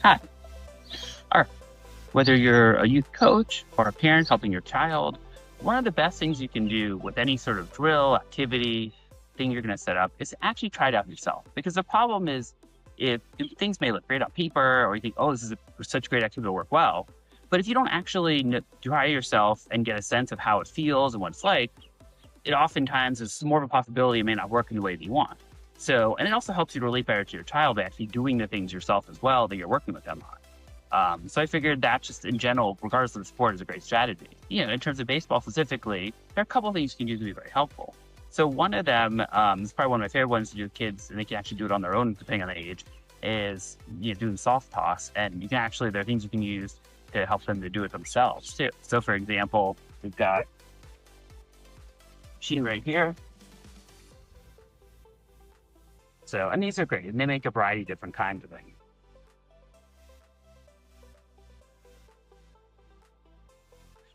Hi. Or whether you're a youth coach or a parent helping your child, one of the best things you can do with any sort of drill, activity, thing you're going to set up is actually try it out yourself. Because the problem is, if things may look great on paper, or you think, oh, this is such great activity to work well, but if you don't actually try it yourself and get a sense of how it feels and what it's like, it oftentimes is more of a possibility it may not work in the way that you want. So, and it also helps you to relate better to your child by actually doing the things yourself as well that you're working with them on. So I figured that just in general, regardless of the sport, is a great strategy. In terms of baseball specifically, there are a couple of things you can do to be very helpful. So one of them, is probably one of my favorite ones to do with kids, and they can actually do it on their own depending on the age, is doing soft toss. And you can actually, there are things you can use to help them to do it themselves too. So for example, we've got a machine right here. So, and these are great, and they make a variety of different kinds of things.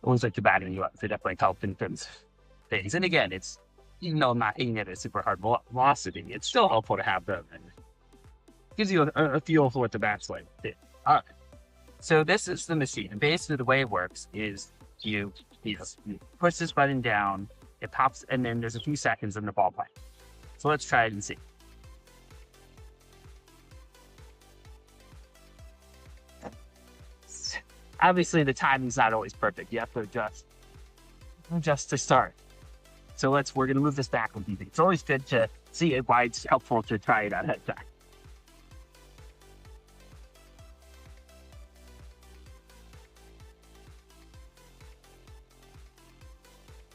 Ones like the batting you up, they definitely help in terms of things. And again, it's, even though I'm not aiming at a super hard velocity, it's still helpful to have them, and gives you a feel for what the bat's like. All right. So this is the machine, and basically the way it works is you push this button down, it pops, and then there's a few seconds in the ball plane. So let's try it and see. Obviously, the timing's not always perfect. You have to adjust to start. So we're going to move this back with you. It's always good to see it, why it's helpful to try it out ahead of time.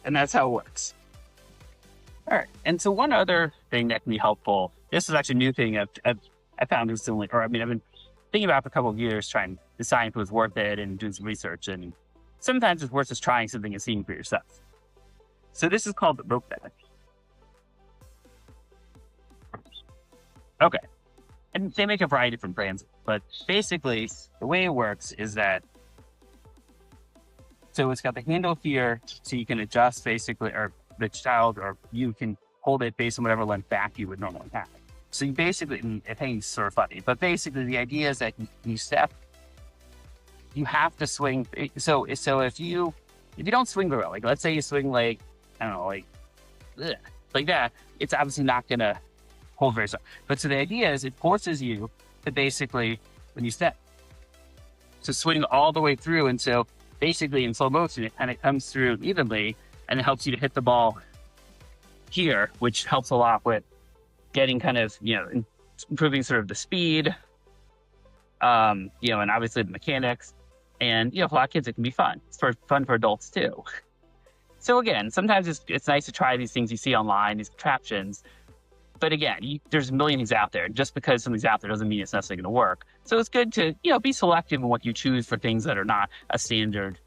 And that's how it works. All right. And so one other thing that can be helpful, this is actually a new thing I found recently, or I've been thinking about it for a couple of years, trying to decide if it was worth it and doing some research. And sometimes it's worth just trying something and seeing for yourself. So this is called the rope bag. Okay. And they make a variety of different brands, but basically the way it works is that, so it's got the handle here, so you can adjust basically, or the child or you can hold it based on whatever length back you would normally have. So you basically, it hangs sort of funny, but basically the idea is that you step, you have to swing. So if you don't swing very well, like let's say you swing like, I don't know, like that, it's obviously not gonna hold very strong. But so the idea is it forces you to basically, when you step, to swing all the way through. And so basically in slow motion, it kind of comes through evenly and it helps you to hit the ball here, which helps a lot with getting kind of, improving sort of the speed, and obviously the mechanics. And, for a lot of kids, it can be fun. It's fun for adults too. So again, sometimes it's nice to try these things you see online, these contraptions. But again, there's a million things out there. Just because something's out there doesn't mean it's necessarily going to work. So it's good to, be selective in what you choose for things that are not a standard,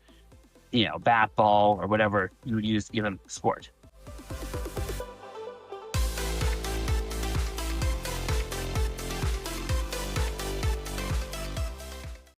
bat ball or whatever you would use given sport.